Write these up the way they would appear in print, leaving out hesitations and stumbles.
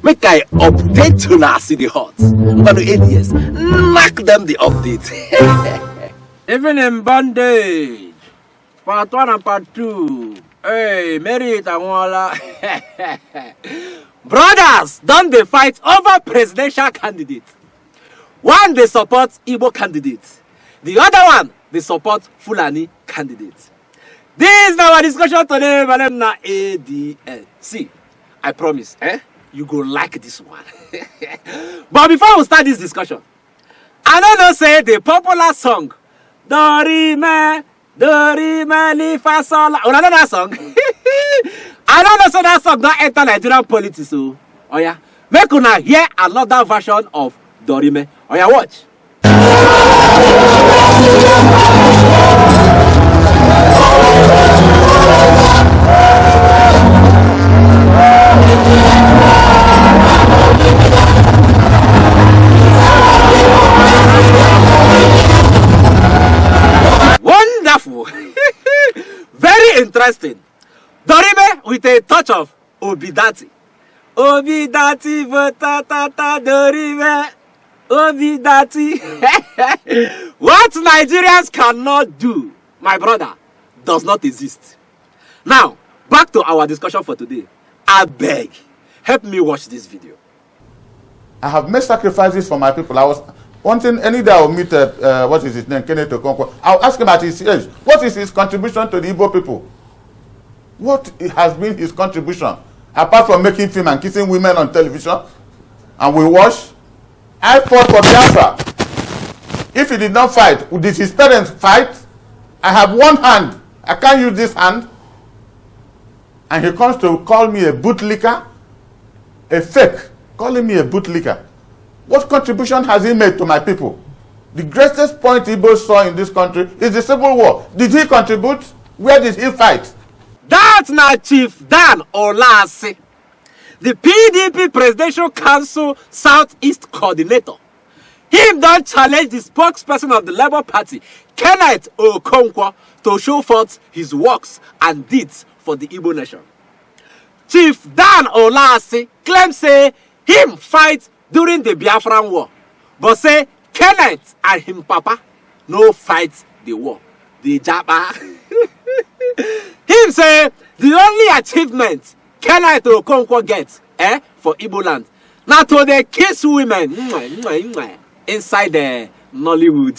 Make I update to see the hot. But ADS, knock them the update. Even in bondage, part 1 and part 2. Hey, Merit and Walla. Brothers, don't they fight over presidential candidates? One they support Igbo candidates. The other one they support Fulani candidates. This is our discussion today, my name na ADS. See, I promise, you go like this one. But before we start this discussion, I don't know say the popular song Dorime Li Fa Sol La. Oh, know that song? I don't know say that song don't enter Nigerian politics. So, oh yeah, make una hear another version of Dorime. Oh yeah, watch. Wonderful. Very interesting. Dorime with a touch of Obidati. Obidati votata Dorime. Obidati. What Nigerians cannot do, my brother, does not exist. Now, back to our discussion for today. I beg, help me watch this video. I have made sacrifices for my people. I was wanting any day I'll meet what is his name, Kenneth Okonkwo. I'll ask him at his age, what is his contribution to the Igbo people? What has been his contribution? Apart from making film and kissing women on television, and we watch. I fought for Biafra. If he did not fight, did his parents fight? I have one hand. I can't use this hand. And he comes to call me a bootlicker, a fake, calling me a bootlicker. What contribution has he made to my people? The greatest point Igbo saw in this country is the Civil War. Did he contribute? Where did he fight? That's not Chief Dan Olase, the PDP Presidential Council Southeast Coordinator. Him don't challenge the spokesperson of the Labour Party, Kenneth Okonkwo, to show forth his works and deeds for the Igbo nation. Chief Dan Olase claims say him fight during the Biafran War, but say Kenneth and him papa no fight the war. The Japa. Him say the only achievement Kenneth Okonkwo gets for Igbo land now to the kiss women inside the Nollywood.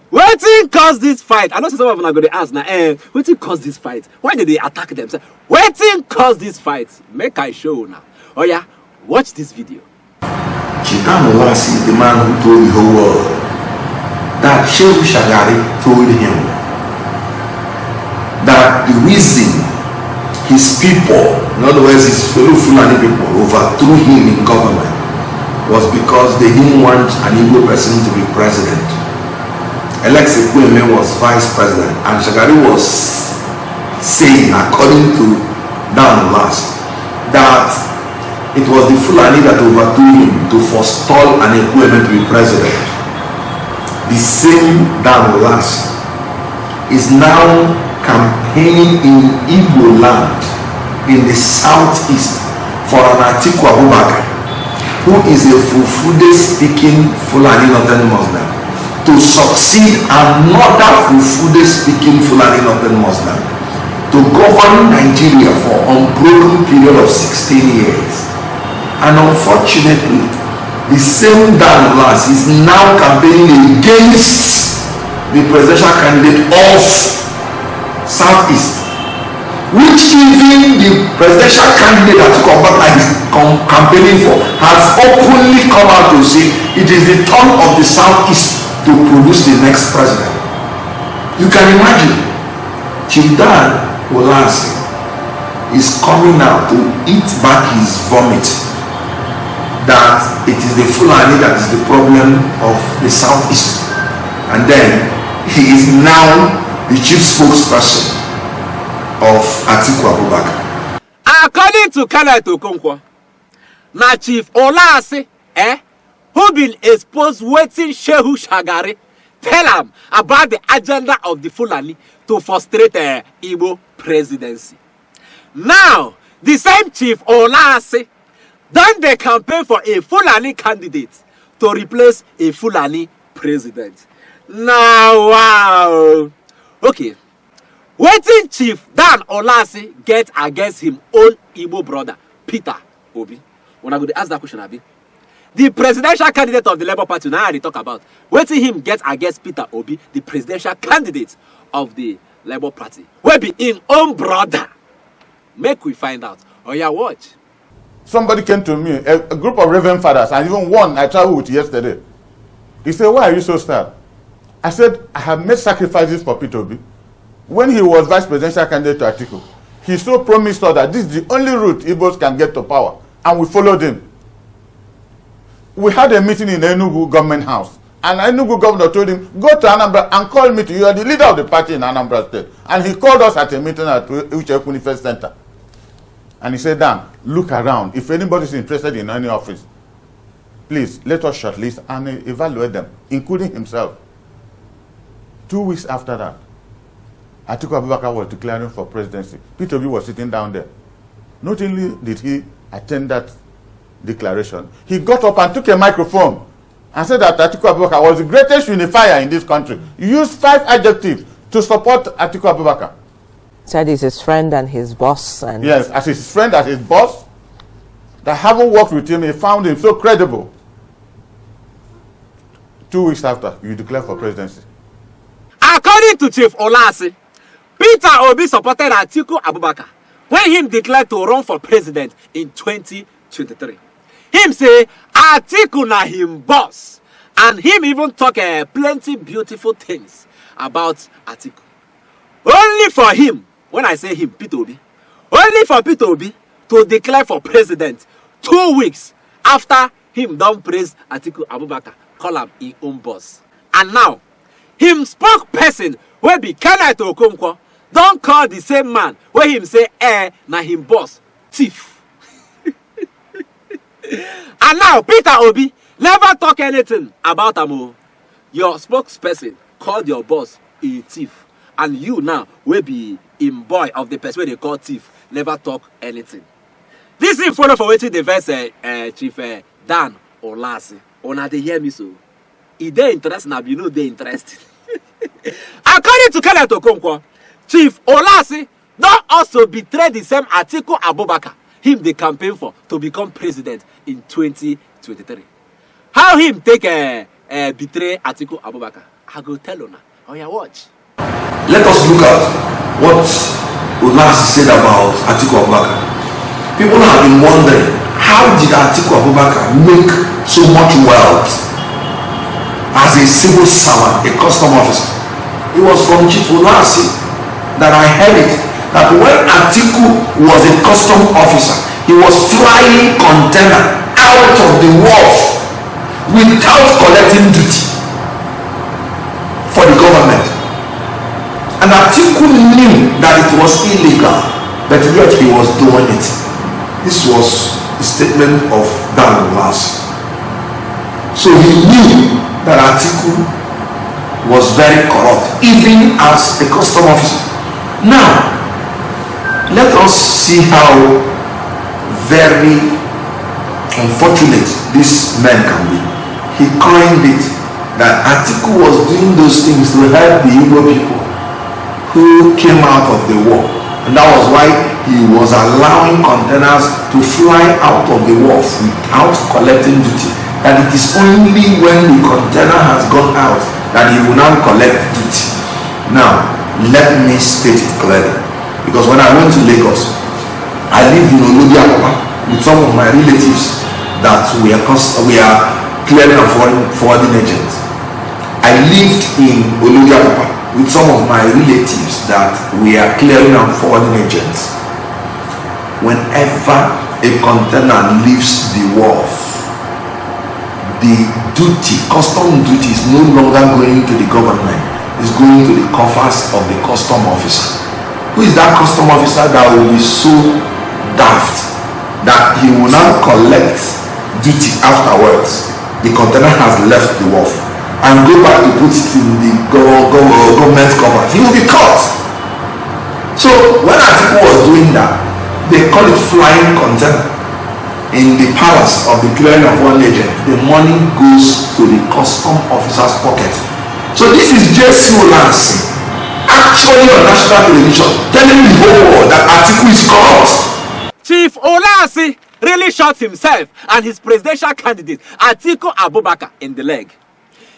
Wetin cause this fight? I know some of them are going to ask now, wetin cause this fight? Why did they attack themselves? Wetin cause this fight? Make I show now. Oh yeah, watch this video. Chitan Olase is the man who told the whole world that Shehu Shagari told him that the reason his people, in other words his fellow Fulani people, overthrew him in government was because they didn't want an Igbo person to be president. Alex Ekweme was vice president, and Shagari was saying, according to Dan Olase, that it was the Fulani that overthrew him to forestall an Ekweme to be president. The same Dan Olase is now campaigning in Igbo land in the southeast for an Atiku Abubakar, who is a Fulfude speaking Fulani Northern Muslim, to succeed another Fulfude speaking Fulani Northern Muslim to govern Nigeria for an unbroken period of 16 years. And unfortunately, the same Dan Olase is now campaigning against the presidential candidate of Southeast, which even the presidential candidate that Okonkwo is campaigning for has openly come out to say it is the turn of the Southeast to produce the next president. You can imagine, Chief Dan Olase is coming out to eat back his vomit that it is the Fulani that is the problem of the Southeast, and then he is now the chief spokesperson of Atiku Abubakar. According to Kenneth Okonkwo, na Chief Olase, who been exposed waiting Shehu Shagari, tell him about the agenda of the Fulani to frustrate Igbo presidency. Now, the same Chief Olase Then they campaign for a Fulani candidate to replace a Fulani president. Now, wow. Okay. Wetin Chief Dan Olasi get against him own Igbo brother, Peter Obi? When I go to ask that question, Abi. The presidential candidate of the Labour Party, now I talk about. Wetin him get against Peter Obi, the presidential candidate of the Labour Party? Wey be him own brother. Make we find out. Oh yeah, watch. Somebody came to me, a group of Reverend fathers, and even one I traveled with yesterday. He said, "Why are you so sad?" I said, "I have made sacrifices for Peter Obi. When he was vice presidential candidate to Atiku, he so promised us that this is the only route Igbos can get to power, and we followed him. We had a meeting in Enugu government house, and Enugu governor told him, go to Anambra and call me. You are the leader of the party in Anambra State." And he called us at a meeting at Uche Kunifest Center. And he said, "Dan, look around. If anybody is interested in any office, please let us shortlist and evaluate them, including himself." 2 weeks after that, Atiku Abubakar was declaring for presidency. Peter Obi was sitting down there. Not only did he attend that declaration, he got up and took a microphone and said that Atiku Abubakar was the greatest unifier in this country. He used 5 adjectives to support Atiku Abubakar. Said he's his friend and his boss. And yes, as his friend, as his boss, that having worked with him, he found him so credible. 2 weeks after, you declare for presidency. According to Chief Olasi, Peter Obi supported Atiku Abubakar when him declared to run for president in 2023. Him say Atiku na him boss, and him even talk plenty beautiful things about Atiku. Only for him, when I say him, Peter Obi, only for Peter Obi to declare for president 2 weeks after him don praise Atiku Abubakar, call him his own boss. And now, him spokesperson wey be Kenneth Okonkwo don call the same man wey him say na him boss thief. And now Peter Obi never talk anything about am. Your spokesperson called your boss a thief, and you now wey be him boy of the person wey they call thief never talk anything. This thing follow for wetin the verse Chief Dan Olasi. Una dey hear me so? E dey interesting, na you know dey interesting. According to Kenneth Okonkwo, Chief Olasi don also betray the same Atiku Abubakar him dey campaign for to become president in 2023. How him take betray Atiku Abubakar? I go tell una. Oh yeah, watch. Let us look at what Olasi said about Atiku Abubakar. People have been wondering, how did Atiku Abubakar make so much wealth as a civil servant, a custom officer? It was from Chief Olasi that I heard it, that when Atiku was a custom officer, he was flying container out of the wharf without collecting duty for the government. And Atiku knew that it was illegal, but yet he was doing it. This was the statement of Dan Olasi. So he knew that Atiku was very corrupt, even as a custom officer. Now, let us see how very unfortunate this man can be. He coined it that Atiku was doing those things to help the Igbo people who came out of the war, and that was why he was allowing containers to fly out of the wharf without collecting duty. That it is only when the container has gone out that he will now collect duty. Now, let me state it clearly, because when I went to Lagos, I lived in Oludiakapa with some of my relatives that we are clearing and forwarding agents. I lived in Oludiakapa with some of my relatives that we are clearing and forwarding agents. Whenever a container leaves the wharf, the duty, custom duty, is no longer going to the government, it's going to the coffers of the custom officer. Who is that custom officer that will be so daft that he will now collect duty afterwards? The container has left the wharf and go back to put it in the government coffers. He will be caught. So when Atiku was doing that, they call it flying container. in the palace of the clearing of one agent, the money goes to the custom officer's pocket. So this is Jesse Olansi, actually on national television, telling the whole world that Atiku is corrupt. Chief Olansi really shot himself and his presidential candidate Atiku Abubakar in the leg.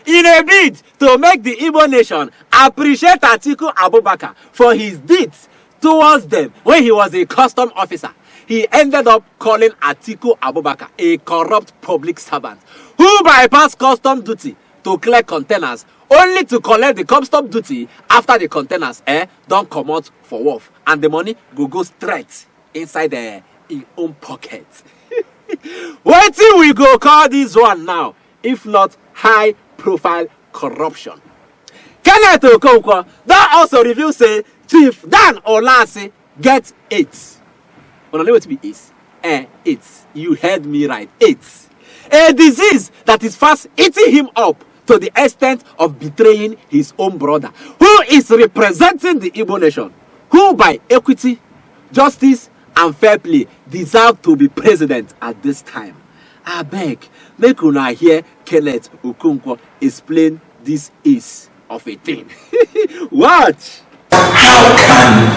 In a bid to make the Igbo nation appreciate Atiku Abubakar for his deeds towards them when he was a custom officer, he ended up calling Atiku Abubakar a corrupt public servant who bypassed custom duty to clear containers only to collect the custom duty after the containers don't come out for wharf and the money go straight inside his own pocket. What till we go call this one now if not high profile corruption? Kenneth Okonkwo that also review say Chief Dan Olansi get AIDS. Well, know what it is. AIDS. You heard me right. AIDS. A disease that is fast eating him up to the extent of betraying his own brother, who is representing the Igbo nation, who by equity, justice, and fair play deserve to be president at this time. I beg, make una hear Kenneth Okonkwo explain this is of a thing. Watch. How can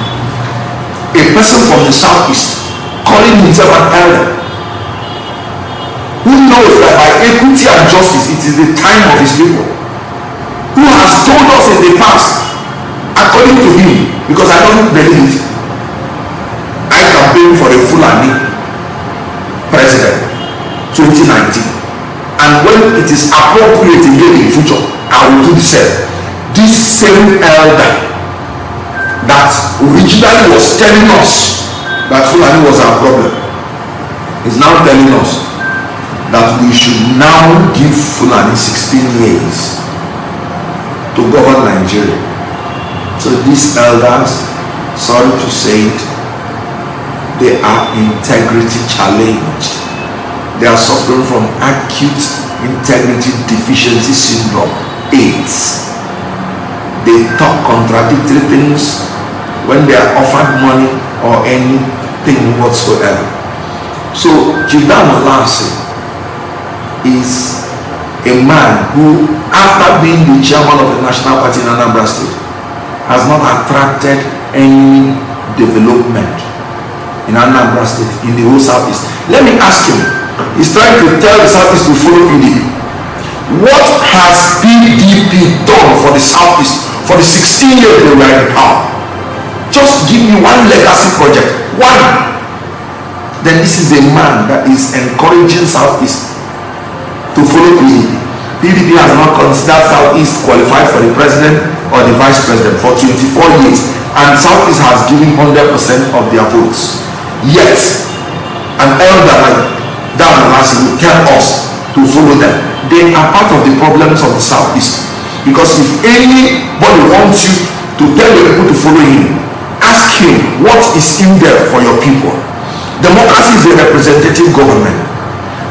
a person from the southeast calling himself an elder, who knows that by equity and justice it is the time of his people, who has told us in the past, according to him, because I don't believe it, I campaigned for a Fulani president 2019, and when it is appropriate again in future, I will do the same. This same elder that originally was telling us that Fulani was our problem is now telling us that we should now give Fulani 16 years to govern Nigeria. So these elders, sorry to say it, they are integrity challenged. They are suffering from acute integrity deficiency syndrome, AIDS. They talk contradictory things when they are offered money or anything whatsoever. So Chief Dan Olansi is a man who, after being the chairman of the National Party in Anambra State, has not attracted any development in Anambra State, in the whole Southeast. Let me ask him, he's trying to tell the Southeast to follow PDP. What has PDP done for the Southeast for the 16 years they were in power? Just give me one legacy project, one. Then this is a man that is encouraging Southeast to follow PDP. PDP has not considered Southeast qualified for the president or the vice president for 24 years, and Southeast has given 100% of their votes. Yet, an elder like Dan Olansi will tell us to follow them. They are part of the problems of the Southeast, because if anybody wants you to tell the people to follow him, ask him what is in there for your people. Democracy is a representative government.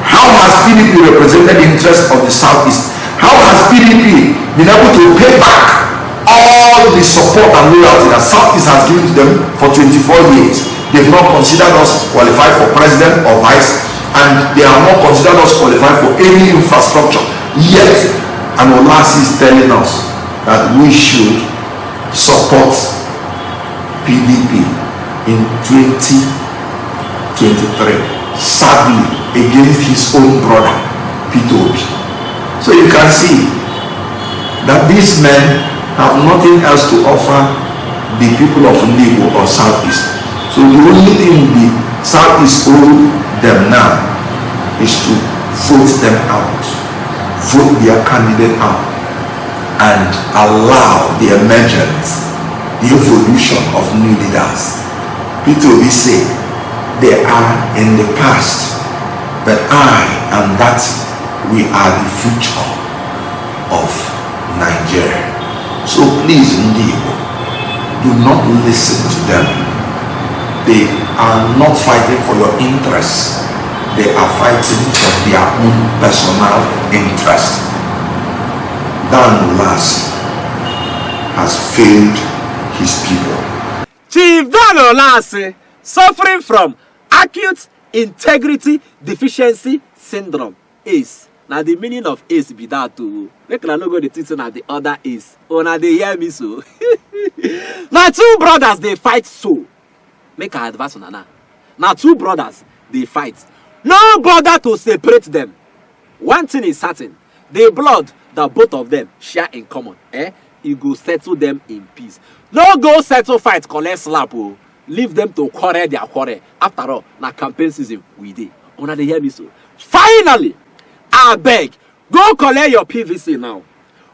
How has PDP represented the interest of the Southeast? How has PDP been able to pay back all the support and loyalty that Southeast has given to them for 24 years? They've not considered us qualified for president or vice, and they have not considered us qualified for any infrastructure. Yet, and Olansi is telling us that we should support PDP in 2023, sadly against his own brother Peter Obi. So you can see that these men have nothing else to offer the people of Leadway or Southeast. So the only thing the Southeast owe them now is to vote them out, vote their candidate out, and allow the emergence, the evolution of new leaders. Peter Obi said, they are in the past, but I and that we are the future of Nigeria. So please, Ndigo, do not listen to them. They are not fighting for your interests. They are fighting for their own personal interest. Dan Olansi has failed his people. Chief Dan Olansi, suffering from acute integrity deficiency syndrome, ACE. Now the meaning of ACE be that too. Make una no go the teaching at the other ACE. Oh, now they hear me so. Now two brothers they fight so. Make I advance on now. Now two brothers they fight. No bother to separate them. One thing is certain: the blood that both of them share in common, it go settle them in peace. No go settle fight, collect slap, oh. Leave them to quarrel their quarrel. After all, na campaign season we dey. Una dey hear me so. Finally, I beg, go collect your PVC now.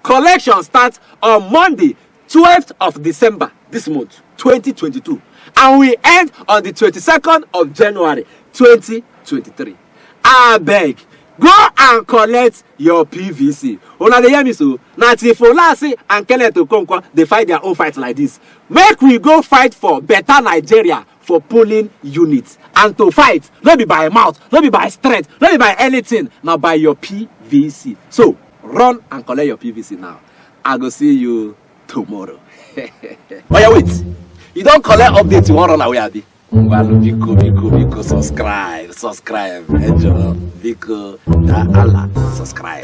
Collection starts on Monday, 12th of December this month, 2022, and we end on the 22nd of January, 2023. I beg, go and collect your PVC. Una dey hear me so? Na Tifolasi and Kenneth Okonkwo they fight their own fight like this. Make we go fight for better Nigeria for polling units. And to fight, not be by mouth, not be by strength, not be by anything, now by your PVC. So run and collect your PVC now. I go see you tomorrow. Oh yeah, wait. You don't collect updates, you won't run away, Abi. Well, Biko, subscribe, enjoy, Biko, Allah, subscribe.